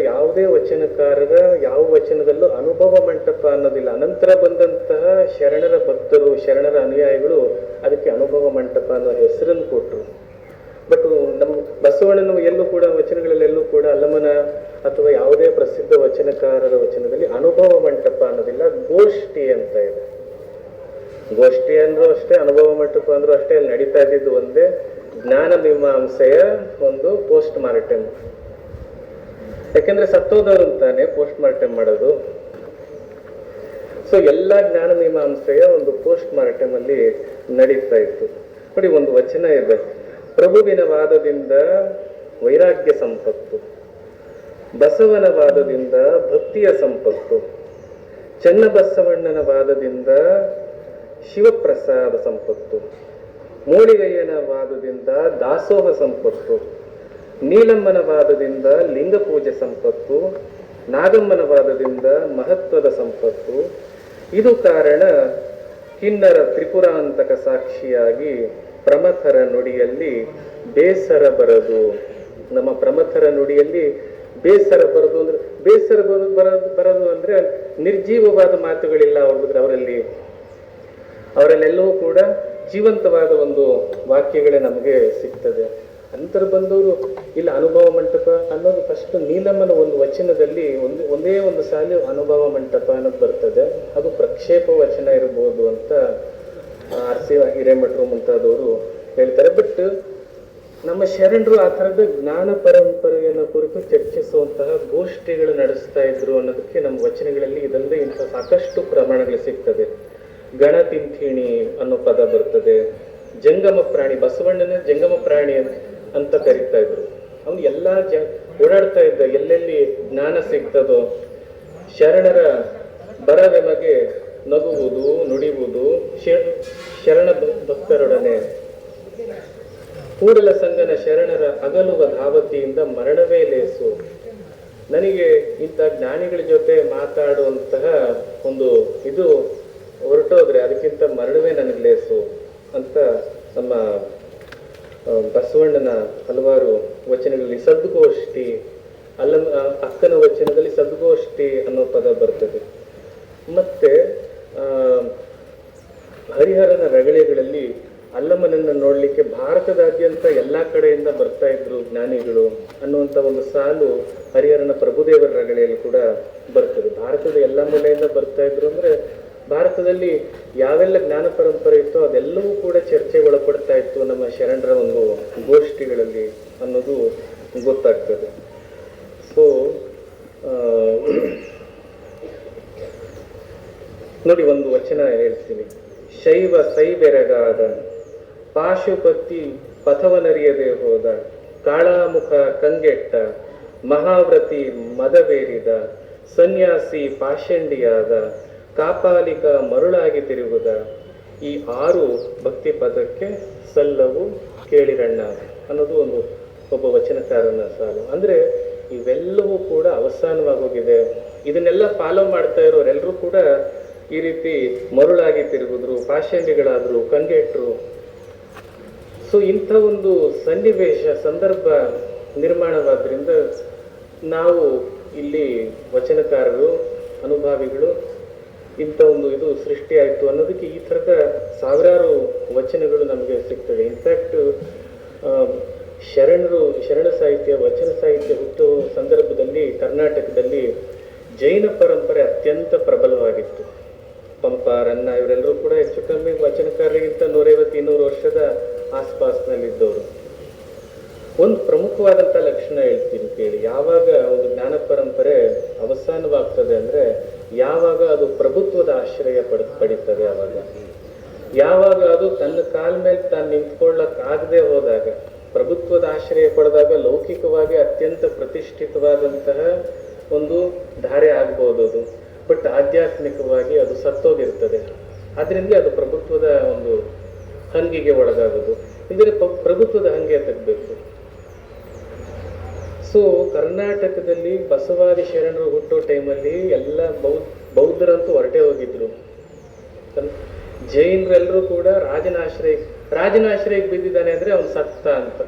ಯಾವುದೇ ವಚನಕಾರರ ಯಾವ ವಚನದಲ್ಲೂ ಅನುಭವ ಮಂಟಪ ಅನ್ನೋದಿಲ್ಲ. ಅನಂತರ ಬಂದಂತಹ ಶರಣರ ಭಕ್ತರು, ಶರಣರ ಅನುಯಾಯಿಗಳು ಅದಕ್ಕೆ ಅನುಭವ ಮಂಟಪ ಅನ್ನೋ ಹೆಸರನ್ನು ಕೊಟ್ಟರು. ಬಟ್ ನಮ್ಮ ಬಸವಣ್ಣನ ವಚನಗಳಲ್ಲೆಲ್ಲೂ ಕೂಡ ಅಲ್ಲಮನ ಅಥವಾ ಯಾವುದೇ ಪ್ರಸಿದ್ಧ ವಚನಕಾರರ ವಚನದಲ್ಲಿ ಅನುಭವ ಮಂಟಪ ಅನ್ನೋದಿಲ್ಲ, ಗೋಷ್ಠಿ ಅಂತ ಇದೆ. ಗೋಷ್ಠಿ ಅಂದ್ರೂ ಅಷ್ಟೇ, ಅನುಭವ ಮಂಟಪ ಅಂದ್ರೂ ಅಷ್ಟೇ. ಅಲ್ಲಿ ನಡೀತಾ ಇದ್ದಿದ್ದು ಒಂದೇ, ಜ್ಞಾನ ಮೀಮಾಂಸೆಯ ಒಂದು ಪೋಸ್ಟ್ ಮಾರ್ಟಮ್. ಯಾಕೆಂದ್ರೆ ಸತ್ತೋದವ್ರು ಅಂತಾನೆ ಪೋಸ್ಟ್ ಮಾರ್ಟಮ್ ಮಾಡೋದು. ಸೊ ಎಲ್ಲ ಜ್ಞಾನ ಮೀಮಾಂಸೆಯ ಒಂದು ಪೋಸ್ಟ್ ಮಾರ್ಟಮ್ ಅಲ್ಲಿ ನಡೀತಾ ಇತ್ತು. ನೋಡಿ, ಒಂದು ವಚನ ಇದೆ, ಪ್ರಭುವಿನ ವಾದದಿಂದ ವೈರಾಗ್ಯ ಸಂಪತ್ತು, ಬಸವನ ವಾದದಿಂದ ಭಕ್ತಿಯ ಸಂಪತ್ತು, ಚನ್ನಬಸವಣ್ಣನ ವಾದದಿಂದ ಶಿವಪ್ರಸಾದ ಸಂಪತ್ತು, ಮೂಡಿಗಯ್ಯನ ವಾದದಿಂದ ದಾಸೋಹ ಸಂಪತ್ತು, ನೀಲಮ್ಮನ ವಾದದಿಂದ ಲಿಂಗ ಪೂಜೆ ಸಂಪತ್ತು, ನಾಗಮ್ಮನ ವಾದದಿಂದ ಮಹತ್ವದ ಸಂಪತ್ತು. ಇದು ಕಾರಣ ಕಿನ್ನರ ತ್ರಿಪುರಾಂತಕ ಸಾಕ್ಷಿಯಾಗಿ ಪ್ರಮಥರ ನುಡಿಯಲ್ಲಿ ಬೇಸರ ಬರದು. ನಮ್ಮ ಪ್ರಮಥರ ನುಡಿಯಲ್ಲಿ ಬೇಸರ ಬರದು ಅಂದ್ರೆ, ಬರದು ಅಂದ್ರೆ ನಿರ್ಜೀವವಾದ ಮಾತುಗಳಿಲ್ಲ ಅವರಲ್ಲೆಲ್ಲವೂ ಕೂಡ ಜೀವಂತವಾದ ಒಂದು ವಾಕ್ಯಗಳೇ ನಮಗೆ ಸಿಗ್ತದೆ. ನಂತರ ಬಂದವರು ಇಲ್ಲ ಅನುಭವ ಮಂಟಪ ಅನ್ನೋದು ಫಸ್ಟ್ ನೀಲಮ್ಮನ ಒಂದು ವಚನದಲ್ಲಿ ಒಂದೇ ಒಂದು ಸಾಲಿ ಅನುಭವ ಮಂಟಪ ಅನ್ನೋದು ಬರ್ತದೆ. ಅದು ಪ್ರಕ್ಷೇಪ ವಚನ ಇರಬಹುದು ಅಂತ ಆರ್ಸಿ ಹಿರೇಮಠರು ಮುಂತಾದವರು ಹೇಳ್ತಾರೆ. ಬಟ್ ನಮ್ಮ ಶರಣರು ಆ ಥರದ ಜ್ಞಾನ ಪರಂಪರೆಯನ್ನು ಕುರಿತು ಚರ್ಚಿಸುವಂತಹ ಗೋಷ್ಠಿಗಳು ನಡೆಸ್ತಾ ಇದ್ರು ಅನ್ನೋದಕ್ಕೆ ನಮ್ಮ ವಚನಗಳಲ್ಲಿ ಇದಲ್ಲದೆ ಇಂಥ ಸಾಕಷ್ಟು ಪ್ರಮಾಣಗಳು ಸಿಗ್ತದೆ. ಗಣತಿಂಥಿಣಿ ಅನ್ನೋ ಪದ ಬರ್ತದೆ. ಜಂಗಮ ಪ್ರಾಣಿ, ಬಸವಣ್ಣನ ಜಂಗಮ ಪ್ರಾಣಿ ಅಂತ ಕರೀತಾ ಇದ್ರು. ಅವನು ಎಲ್ಲಾ ಓಡಾಡ್ತಾ ಇದ್ದ, ಎಲ್ಲೆಲ್ಲಿ ಜ್ಞಾನ ಸಿಗ್ತದೋ ಶರಣರ ಬರವೆಮಗೆ ನಗುವುದು, ನುಡಿಯುವುದು, ಶರಣ ಭಕ್ತರೊಡನೆ ಕೂಡಲ ಸಂಗನ ಶರಣರ ಅಗಲುವ ಧಾವತಿಯಿಂದ ಮರಣವೇ ಲೇಸು. ನನಗೆ ಇಂಥ ಜ್ಞಾನಿಗಳ ಜೊತೆ ಮಾತಾಡುವಂತಹ ಒಂದು ಇದು ಹೊರಟೋದ್ರೆ ಅದಕ್ಕಿಂತ ಮರಣವೇ ನನಗೆ ಲೇಸು ಅಂತ ನಮ್ಮ ಬಸವಣ್ಣನ ಹಲವಾರು ವಚನಗಳಲ್ಲಿ ಸದ್ಗೋಷ್ಠಿ, ಅಕ್ಕನ ವಚನದಲ್ಲಿ ಸದ್ಗೋಷ್ಠಿ ಅನ್ನೋ ಪದ ಬರ್ತದೆ. ಮತ್ತೆ ಹರಿಹರನ ರಗಳೆಗಳಲ್ಲಿ ಅಲ್ಲಮನನ್ನು ನೋಡಲಿಕ್ಕೆ ಭಾರತದಾದ್ಯಂತ ಎಲ್ಲ ಕಡೆಯಿಂದ ಬರ್ತಾ ಇದ್ರು ಜ್ಞಾನಿಗಳು ಅನ್ನುವಂಥ ಒಂದು ಸಾಲು ಹರಿಹರನ ಪ್ರಭುದೇವರ ರಗಳೆಯಲ್ಲಿ ಕೂಡ ಬರ್ತದೆ. ಭಾರತದ ಎಲ್ಲ ಮೂಲೆಯಿಂದ ಬರ್ತಾ ಇದ್ರು ಅಂದ್ರೆ ಭಾರತದಲ್ಲಿ ಯಾವೆಲ್ಲ ಜ್ಞಾನ ಪರಂಪರೆ ಇತ್ತೋ ಅದೆಲ್ಲವೂ ಕೂಡ ಚರ್ಚೆಗೆ ಒಳಪಡ್ತಾ ಇತ್ತು ನಮ್ಮ ಶರಣರ ಒಂದು ಗೋಷ್ಠಿಗಳಲ್ಲಿ ಅನ್ನೋದು ಗೊತ್ತಾಗ್ತದೆ. ಸೊ ನೋಡಿ, ಒಂದು ವಚನ ಹೇಳ್ತೀನಿ. ಶೈವ ಸೈಬೆರಗಾದ, ಪಾಶುಪತಿ ಪಥವನರಿಯದೆ ಹೋದ, ಕಾಳಾಮುಖ ಕಂಗೆಟ್ಟ, ಮಹಾವ್ರತಿ ಮದವೇರಿದ, ಸನ್ಯಾಸಿ ಪಾಷಂಡಿಯಾದ, ಕಾಪಾಲಿಕ ಮರುಳಾಗಿ ತಿರುಗುದ, ಈ 6 ಭಕ್ತಿ ಪದಕ್ಕೆ ಸಲ್ಲವು ಕೇಳಿರಣ್ಣ ಅನ್ನೋದು ಒಬ್ಬ ವಚನಕಾರನ ಸಾಲು. ಅಂದ್ರೆ ಇವೆಲ್ಲವೂ ಕೂಡ ಅವಸಾನವಾಗೋಗಿದೆ. ಇದನ್ನೆಲ್ಲ ಫಾಲೋ ಮಾಡ್ತಾ ಇರೋರೆಲ್ಲರೂ ಕೂಡ ಈ ರೀತಿ ಮರುಳಾಗಿ ತಿರುಗಿದ್ರು, ಪಾಷಂಡಿಗಳಾದ್ರು, ಕಂಗೆಟ್ರು. ಸೊ ಇಂಥ ಒಂದು ಸನ್ನಿವೇಶ ಸಂದರ್ಭ ನಿರ್ಮಾಣವಾದ್ರಿಂದ ನಾವು ಇಲ್ಲಿ ವಚನಕಾರರು, ಅನುಭಾವಿಗಳು ಇಂಥ ಒಂದು ಇದು ಸೃಷ್ಟಿ ಆಯಿತು ಅನ್ನೋದಕ್ಕೆ ಈ ಥರದ ಸಾವಿರಾರು ವಚನಗಳು ನಮಗೆ ಸಿಗ್ತವೆ. ಇನ್ಫ್ಯಾಕ್ಟ್ ಶರಣ ಸಾಹಿತ್ಯ, ವಚನ ಸಾಹಿತ್ಯ ಹುಟ್ಟುವ ಸಂದರ್ಭದಲ್ಲಿ ಕರ್ನಾಟಕದಲ್ಲಿ ಜೈನ ಪರಂಪರೆ ಅತ್ಯಂತ ಪ್ರಬಲವಾಗಿತ್ತು. ಪಂಪ, ರನ್ನ ಇವರೆಲ್ಲರೂ ಕೂಡ ಹೆಚ್ಚು ಕಮ್ಮಿ ವಚನಕಾರರಿಗಿಂತ 150-200 ವರ್ಷದ ಆಸ್ಪಾಸ್ನಲ್ಲಿದ್ದವರು. ಒಂದು ಪ್ರಮುಖವಾದಂಥ ಲಕ್ಷಣ ಹೇಳ್ತೀನಿ ಕೇಳಿ. ಯಾವಾಗ ಒಂದು ಜ್ಞಾನ ಪರಂಪರೆ ಅವಸಾನವಾಗ್ತದೆ ಅಂದ್ರೆ ಯಾವಾಗ ಅದು ಪ್ರಭುತ್ವದ ಆಶ್ರಯ ಪಡಿತದೆ, ಯಾವಾಗ ಅದು ತನ್ನ ಕಾಲ ಮೇಲೆ ತಾನು ನಿಂತ್ಕೊಳ್ಳಕ್ಕಾಗದೆ ಹೋದಾಗ, ಪ್ರಭುತ್ವದ ಆಶ್ರಯ ಪಡೆದಾಗ ಲೌಕಿಕವಾಗಿ ಅತ್ಯಂತ ಪ್ರತಿಷ್ಠಿತವಾದಂತಹ ಒಂದು ಧಾರೆ ಆಗ್ಬೋದು ಅದು, ಬಟ್ ಆಧ್ಯಾತ್ಮಿಕವಾಗಿ ಅದು ಸತ್ತೋಗಿರ್ತದೆ. ಅದರಿಂದ ಅದು ಪ್ರಭುತ್ವದ ಒಂದು ಹಂಗಿಗೆ ಒಳಗಾಗೋದು. ಇದರ ಪ್ರಭುತ್ವದ ಹಂಗೆ ತೆಗಬೇಕು. ಸೊ ಕರ್ನಾಟಕದಲ್ಲಿ ಬಸವಾದಿ ಶರಣರು ಹುಟ್ಟೋ ಟೈಮಲ್ಲಿ ಎಲ್ಲ ಬೌದ್ಧರಂತೂ ಹೊರಟೆ ಹೋಗಿದ್ರು. ಜೈನರೆಲ್ಲರೂ ಕೂಡ ರಾಜನಾಶ್ರಯಕ್ಕೆ ಬಿದ್ದಿದ್ದಾನೆ ಅಂದ್ರೆ ಅವನು ಸತ್ತ ಅಂತ.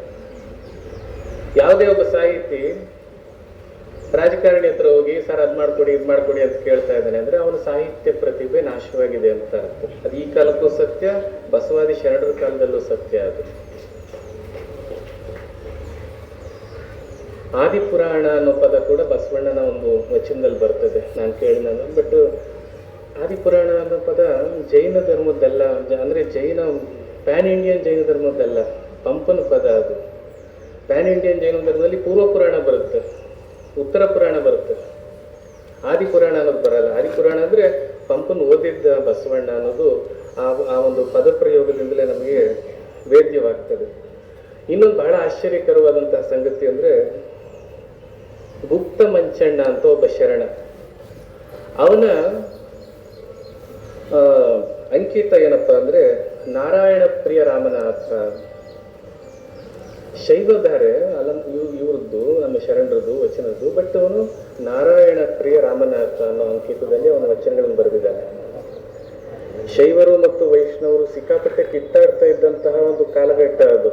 ಯಾವುದೇ ಒಬ್ಬ ಸಾಹಿತಿ ರಾಜಕಾರಣಿ ಹತ್ರ ಹೋಗಿ ಸರ್ ಅದ್ ಮಾಡ್ಕೊಡಿ ಇದ್ ಮಾಡ್ಕೊಡಿ ಅಂತ ಕೇಳ್ತಾ ಇದ್ದಾನೆ ಅಂದ್ರೆ ಅವನ ಸಾಹಿತ್ಯ ಪ್ರತಿಭೆ ನಾಶವಾಗಿದೆ ಅಂತ ಅರ್ಥ. ಅದು ಈ ಕಾಲಕ್ಕೂ ಸತ್ಯ, ಬಸವಾದಿ ಶರಣರ ಕಾಲದಲ್ಲೂ ಸತ್ಯ. ಅದು ಆದಿಪುರಾಣ ಅನ್ನೋ ಪದ ಕೂಡ ಬಸವಣ್ಣನ ಒಂದು ವಚನದಲ್ಲಿ ಬರ್ತದೆ, ನಾನು ಕೇಳಿದ. ಬಟ್ ಆದಿಪುರಾಣ ಅನ್ನೋ ಪದ ಜೈನ ಧರ್ಮದ್ದಲ್ಲ, ಅಂದ್ರೆ ಪ್ಯಾನ್ ಇಂಡಿಯನ್ ಜೈನ ಧರ್ಮದ್ದಲ್ಲ, ಪಂಪನ ಪದ ಅದು. ಪ್ಯಾನ್ ಇಂಡಿಯನ್ ಜೈನ ಧರ್ಮದಲ್ಲಿ ಪೂರ್ವ ಪುರಾಣ ಬರುತ್ತೆ, ಉತ್ತರ ಪುರಾಣ ಬರುತ್ತೆ, ಆದಿಪುರಾಣ ಅನ್ನೋದು ಬರಲ್ಲ. ಆದಿಪುರಾಣ ಅಂದ್ರೆ ಪಂಪನ್ ಓದಿದ್ದ ಬಸವಣ್ಣ ಅನ್ನೋದು ಆ ಒಂದು ಪದ ಪ್ರಯೋಗದಿಂದಲೇ ನಮಗೆ ವೇದ್ಯವಾಗ್ತದೆ. ಇನ್ನೊಂದು ಬಹಳ ಆಶ್ಚರ್ಯಕರವಾದಂತಹ ಸಂಗತಿ ಅಂದ್ರೆ ಗುಪ್ತ ಮಂಚಣ್ಣ ಅಂತ ಒಬ್ಬ ಶರಣ, ಅವನ ಅಂಕಿತ ಏನಪ್ಪಾ ಅಂದ್ರೆ ನಾರಾಯಣ ಪ್ರಿಯ ರಾಮನಾಥ. ಶೈವಧಾರೆ ಇವ್ರದ್ದು, ನಮ್ಮ ಶರಣರದ್ದು ವಚನದ್ದು, ಬಟ್ ಅವನು ನಾರಾಯಣ ಪ್ರಿಯ ರಾಮನಾಥ ಅನ್ನೋ ಅಂಕಿತದಲ್ಲಿ ಅವನ ವಚನಗಳನ್ನು ಬರೆದಿದ್ದಾನೆ. ಶೈವರು ಮತ್ತು ವೈಷ್ಣವರು ಸಿಕ್ಕಾಪಟ್ಟೆ ಕಿತ್ತಾಡ್ತಾ ಇದ್ದಂತಹ ಒಂದು ಕಾಲಘಟ್ಟ ಅದು.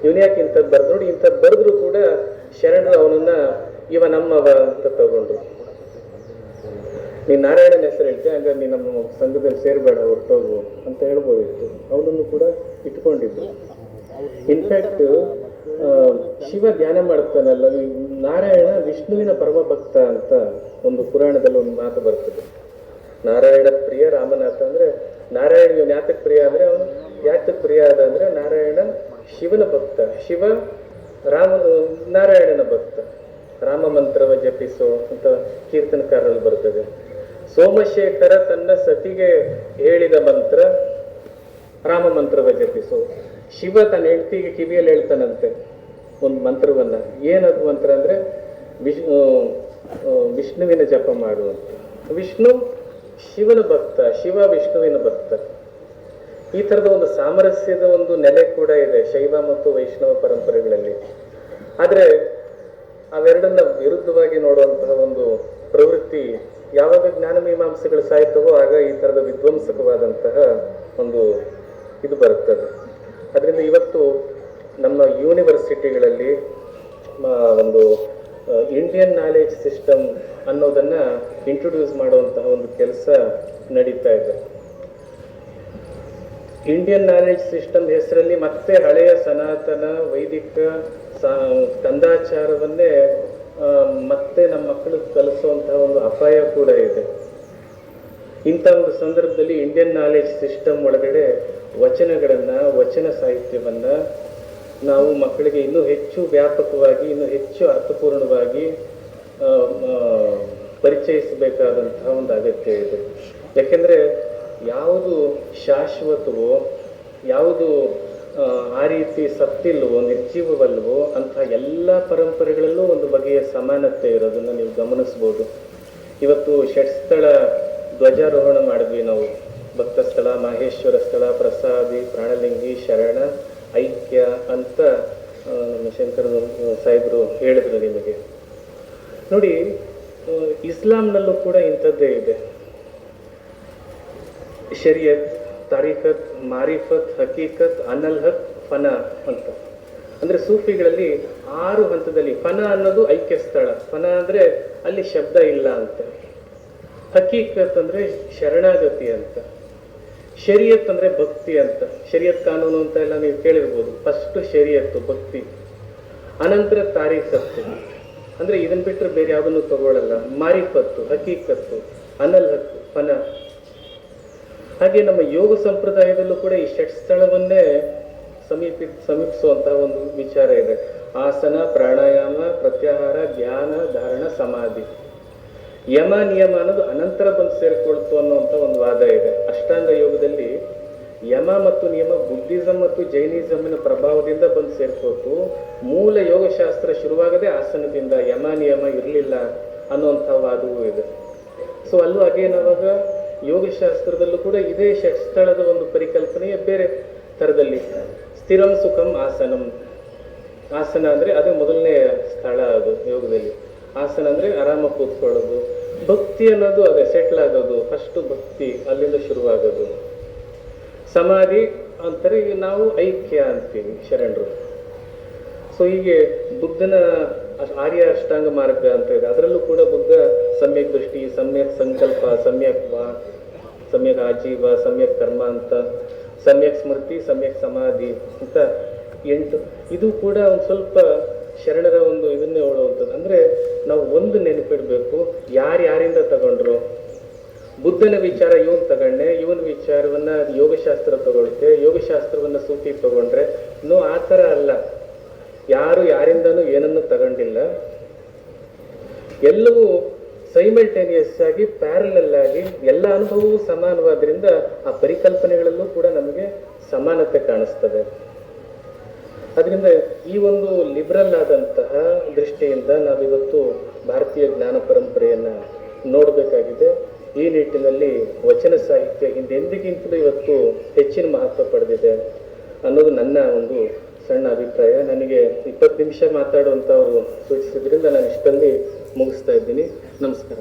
ಇವನ್ ಯಾಕೆ ಇಂಥದ್ದು ಬರ್ದು ನೋಡಿ, ಇಂಥದ್ದು ಬರೆದ್ರು ಕೂಡ ಶರಣರು ಅವನನ್ನ ಇವ ನಮ್ಮವ ಅಂತ ತಗೊಂಡ್ರು. ನೀನ್ ನಾರಾಯಣನ ಹೆಸರು ಹೇಳ್ತೆ, ಹಂಗ ನೀ ನಮ್ಮ ಸಂಘದಲ್ಲಿ ಸೇರ್ಬೇಡ, ಹೊರಟೋಗು ಅಂತ ಹೇಳ್ಬೋದಿತ್ತು. ಅವನನ್ನು ಕೂಡ ಇಟ್ಕೊಂಡಿದ್ರು. ಇನ್ಫ್ಯಾಕ್ಟ್ ಶಿವ ಧ್ಯಾನ ಮಾಡ್ತಾನಲ್ಲ, ನಾರಾಯಣ ವಿಷ್ಣುವಿನ ಪರಮ ಭಕ್ತ ಅಂತ ಒಂದು ಪುರಾಣದಲ್ಲಿ ಒಂದು ಮಾತು ಬರ್ತದೆ. ನಾರಾಯಣ ಪ್ರಿಯ ರಾಮನಾಥ ಅಂದ್ರೆ ನಾರಾಯಣ ಯಾತಕ್ ಪ್ರಿಯ ಅಂದ್ರೆ ಅವನು ಯಾತಕ್ ಪ್ರಿಯ ಆದ ಅಂದ್ರೆ ನಾರಾಯಣ ಶಿವನ ಭಕ್ತ, ಶಿವ ನಾರಾಯಣನ ಭಕ್ತ. ರಾಮ ಮಂತ್ರವ ಜಪಿಸೋ ಅಂತ ಕೀರ್ತನಕಾರರಲ್ಲಿ ಬರ್ತದೆ. ಸೋಮಶೇಖರ ತನ್ನ ಸತಿಗೆ ಹೇಳಿದ ಮಂತ್ರ ರಾಮ ಮಂತ್ರವ ಜಪಿಸೋ. ಶಿವ ತನ್ನ ಹೆಂಡತಿಗೆ ಕಿವಿಯಲ್ಲಿ ಹೇಳ್ತಾನಂತೆ ಒಂದು ಮಂತ್ರವನ್ನ. ಏನದು ಮಂತ್ರ ಅಂದ್ರೆ ವಿಷ್ಣುವಿನ ಜಪ ಮಾಡುವಂತ. ವಿಷ್ಣು ಶಿವನ ಭಕ್ತ, ಶಿವ ವಿಷ್ಣುವಿನ ಭಕ್ತ. ಈ ತರದ ಒಂದು ಸಾಮರಸ್ಯದ ಒಂದು ನೆಲೆ ಕೂಡ ಇದೆ ಶೈವ ಮತ್ತು ವೈಷ್ಣವ ಪರಂಪರೆಗಳಲ್ಲಿ. ಆದ್ರೆ ಅವೆರಡನ್ನ ವಿರುದ್ಧವಾಗಿ ನೋಡುವಂತಹ ಒಂದು ಪ್ರವೃತ್ತಿ ಯಾವಾಗ ಜ್ಞಾನ ಮೀಮಾಂಸೆಗಳು ಸಾಯ್ತವೋ ಆಗ ಈ ತರದ ವಿಧ್ವಂಸಕವಾದಂತಹ ಒಂದು ಇದು ಬರುತ್ತದೆ. ಅದರಿಂದ ಇವತ್ತು ನಮ್ಮ ಯೂನಿವರ್ಸಿಟಿಗಳಲ್ಲಿ ಒಂದು ಇಂಡಿಯನ್ ನಾಲೆಜ್ ಸಿಸ್ಟಮ್ ಅನ್ನೋದನ್ನ ಇಂಟ್ರೊಡ್ಯೂಸ್ ಮಾಡುವಂತಹ ಒಂದು ಕೆಲಸ ನಡೀತಾ ಇದೆ. ಇಂಡಿಯನ್ ನಾಲೆಡ್ಜ್ ಸಿಸ್ಟಮ್ ಹೆಸರಲ್ಲಿ ಮತ್ತೆ ಹಳೆಯ ಸನಾತನ ವೈದಿಕ ಕಂದಾಚಾರವನ್ನೇ ಮತ್ತೆ ನಮ್ಮ ಮಕ್ಕಳಿಗೆ ಕಲಿಸುವಂತಹ ಒಂದು ಅಪಾಯ ಕೂಡ ಇದೆ. ಇಂಥ ಒಂದು ಸಂದರ್ಭದಲ್ಲಿ ಇಂಡಿಯನ್ ನಾಲೆಡ್ಜ್ ಸಿಸ್ಟಮ್ ಒಳಗಡೆ ವಚನ ಸಾಹಿತ್ಯವನ್ನ ನಾವು ಮಕ್ಕಳಿಗೆ ಇನ್ನೂ ಹೆಚ್ಚು ವ್ಯಾಪಕವಾಗಿ, ಇನ್ನೂ ಹೆಚ್ಚು ಅರ್ಥಪೂರ್ಣವಾಗಿ ಪರಿಚಯಿಸಬೇಕಾದಂತಹ ಒಂದು ಅಗತ್ಯ ಇದೆ. ಯಾಕೆಂದ್ರೆ ಯಾವುದು ಶಾಶ್ವತವೋ, ಯಾವುದು ಆ ರೀತಿ ಸತ್ತಿಲ್ವೋ, ನಿರ್ಜೀವವಲ್ವೋ ಅಂಥ ಎಲ್ಲ ಪರಂಪರೆಗಳಲ್ಲೂ ಒಂದು ಬಗೆಯ ಸಮಾನತೆ ಇರೋದನ್ನು ನೀವು ಗಮನಿಸ್ಬೋದು. ಇವತ್ತು ಷಟ್ಸ್ಥಳ ಧ್ವಜಾರೋಹಣ ಮಾಡಿದ್ವಿ ನಾವು. ಭಕ್ತ ಸ್ಥಳ, ಮಾಹೇಶ್ವರ ಸ್ಥಳ, ಪ್ರಸಾದಿ, ಪ್ರಾಣಲಿಂಗಿ, ಶರಣ, ಐಕ್ಯ ಅಂತ ನಮ್ಮ ಶಂಕರ ಸಾಹೇಬರು ಹೇಳಿದ್ರು ನಿಮಗೆ. ನೋಡಿ, ಇಸ್ಲಾಂನಲ್ಲೂ ಕೂಡ ಇಂಥದ್ದೇ ಇದೆ. ಶರಿಯತ್, ತಾರೀಖತ್, ಮಾರಿಫತ್, ಹಕೀಕತ್, ಅನಲ್ ಹಕ್, ಫನಾ ಅಂತ. ಅಂದ್ರೆ ಸೂಫಿಗಳಲ್ಲಿ 6 ಹಂತದಲ್ಲಿ ಫನಾ ಅನ್ನೋದು ಐಕ್ಯ ಸ್ಥಳ. ಫನಾ ಅಂದ್ರೆ ಅಲ್ಲಿ ಶಬ್ದ ಇಲ್ಲ ಅಂತ. ಹಕೀಕತ್ ಅಂದ್ರೆ ಶರಣಾಗತಿ ಅಂತ. ಶರಿಯತ್ ಅಂದ್ರೆ ಭಕ್ತಿ ಅಂತ. ಶರಿಯತ್ ಕಾನೂನು ಅಂತ ಎಲ್ಲ ನೀವು ಕೇಳಿರ್ಬೋದು. ಫಸ್ಟ್ ಶರಿಯತ್ತು ಭಕ್ತಿ, ಅನಂತರ ತಾರೀಖತ್ತು ಅಂದ್ರೆ ಇದನ್ ಬಿಟ್ಟರೆ ಬೇರೆ ಯಾವುದನ್ನು ತಗೊಳ್ಳಲ್ಲ. ಮಾರಿಫತ್ತು, ಹಕೀಕತ್ತು, ಅನಲ್ ಹಕ್, ಫನ. ಹಾಗೆ ನಮ್ಮ ಯೋಗ ಸಂಪ್ರದಾಯದಲ್ಲೂ ಕೂಡ ಈ ಷಟ್ಸ್ಥಳವನ್ನೇ ಸಮೀಪಿಸುವಂತಹ ಒಂದು ವಿಚಾರ ಇದೆ. ಆಸನ, ಪ್ರಾಣಾಯಾಮ, ಪ್ರತ್ಯಾಹಾರ, ಧ್ಯಾನ, ಧಾರಣ, ಸಮಾಧಿ. ಯಮ ನಿಯಮ ಅನ್ನೋದು ಅನಂತರ ಬಂದು ಸೇರಿಕೊಳ್ತು ಅನ್ನುವಂಥ ಒಂದು ವಾದ ಇದೆ. ಅಷ್ಟಾಂಗ ಯೋಗದಲ್ಲಿ ಯಮ ಮತ್ತು ನಿಯಮ ಬುದ್ಧಿಸಂ ಮತ್ತು ಜೈನಿಸಮಿನ ಪ್ರಭಾವದಿಂದ ಬಂದು ಸೇರ್ಕೋತು. ಮೂಲ ಯೋಗಶಾಸ್ತ್ರ ಶುರುವಾಗದೆ ಆಸನದಿಂದ, ಯಮ ನಿಯಮ ಇರಲಿಲ್ಲ ಅನ್ನುವಂಥ ವಾದವೂ ಇದೆ. ಸೊ ಅಲ್ಲೂ ಅಗೇನವಾಗ ಯೋಗಶಾಸ್ತ್ರದಲ್ಲೂ ಕೂಡ ಇದೇ ಷಟ್ಸ್ಥಳದ ಒಂದು ಪರಿಕಲ್ಪನೆಯ ಬೇರೆ ಥರದಲ್ಲಿ. ಸ್ಥಿರಂ ಸುಖಂ ಆಸನಂ. ಆಸನ ಅಂದರೆ ಅದೇ ಮೊದಲನೇ ಸ್ಥಳ ಅದು ಯೋಗದಲ್ಲಿ. ಆಸನ ಅಂದರೆ ಆರಾಮ ಕೂತ್ಕೊಳ್ಳೋದು. ಭಕ್ತಿ ಅನ್ನೋದು ಅದೇ ಸೆಟ್ಲ್ ಆಗೋದು. ಫಸ್ಟ್ ಭಕ್ತಿ, ಅಲ್ಲಿಂದ ಶುರುವಾಗೋದು. ಸಮಾಧಿ ಅಂತಾರೆ ನಾವು ಐಕ್ಯ ಅಂತೀವಿ ಶರಣರು. ಸೊ ಹೀಗೆ ಬುದ್ಧನ ಆರ್ಯ ಅಷ್ಟಾಂಗ ಮಾರ್ಗ ಅಂತ ಇದೆ. ಅದರಲ್ಲೂ ಕೂಡ ಬುದ್ಧ ಸಮ್ಯಕ್ ದೃಷ್ಟಿ, ಸಮ್ಯಕ್ ಸಂಕಲ್ಪ, ಸಮ್ಯಕ್ ವಾಕ್, ಸಮ್ಯಕ್ ಆಜೀವ, ಸಮ್ಯಕ್ ಕರ್ಮ ಅಂತ, ಸಮ್ಯಕ್ ಸ್ಮೃತಿ, ಸಮ್ಯಕ್ ಸಮಾಧಿ ಅಂತ 8. ಇದು ಕೂಡ ಒಂದು ಸ್ವಲ್ಪ ಶರಣರ ಒಂದು ಇದನ್ನೇ ಹೇಳುವಂಥದ್ದು. ಅಂದ್ರೆ ನಾವು ಒಂದು ನೆನಪಿಡ್ಬೇಕು, ಯಾರ್ಯಾರಿಂದ ತಗೊಂಡ್ರು. ಬುದ್ಧನ ವಿಚಾರ ಇವನ್ ತಗೊಂಡೆ, ಇವನ್ ವಿಚಾರವನ್ನ ಯೋಗಶಾಸ್ತ್ರ ತಗೊಳ್ತೆ, ಯೋಗಶಾಸ್ತ್ರವನ್ನ ಸೂಫಿ ತಗೊಂಡ್ರೆ ಇನ್ನೂ ಆ ಥರ ಅಲ್ಲ. ಯಾರು ಯಾರಿಂದನೂ ಏನನ್ನು ತಗೊಂಡಿಲ್ಲ. ಎಲ್ಲವೂ ಸೈಮಲ್ಟೇನಿಯಸ್ ಆಗಿ, ಪ್ಯಾರಲಲ್ ಆಗಿ, ಎಲ್ಲ ಅನುಭವವೂ ಸಮಾನವಾದ್ರಿಂದ ಆ ಪರಿಕಲ್ಪನೆಗಳಲ್ಲೂ ಕೂಡ ನಮಗೆ ಸಮಾನತೆ ಕಾಣಿಸ್ತದೆ. ಅದರಿಂದ ಈ ಒಂದು ಲಿಬರಲ್ ಆದಂತಹ ದೃಷ್ಟಿಯಿಂದ ನಾವಿವತ್ತು ಭಾರತೀಯ ಜ್ಞಾನ ಪರಂಪರೆಯನ್ನ ನೋಡಬೇಕಾಗಿದೆ. ಈ ನಿಟ್ಟಿನಲ್ಲಿ ವಚನ ಸಾಹಿತ್ಯ ಹಿಂದೆಂದಿಗಿಂತಲೂ ಇವತ್ತು ಹೆಚ್ಚಿನ ಮಹತ್ವ ಪಡೆದಿದೆ ಅನ್ನೋದು ನನ್ನ ಒಂದು ಸಣ್ಣ ಅಭಿಪ್ರಾಯ. ನನಗೆ 20 ನಿಮಿಷ ಮಾತಾಡುವಂತ ಅವರು ಸೂಚಿಸಿದ್ರಿಂದ ನಾನು ಇಷ್ಟಲ್ಲಿ ಮುಗಿಸ್ತಾ ಇದ್ದೀನಿ. ನಮಸ್ಕಾರ.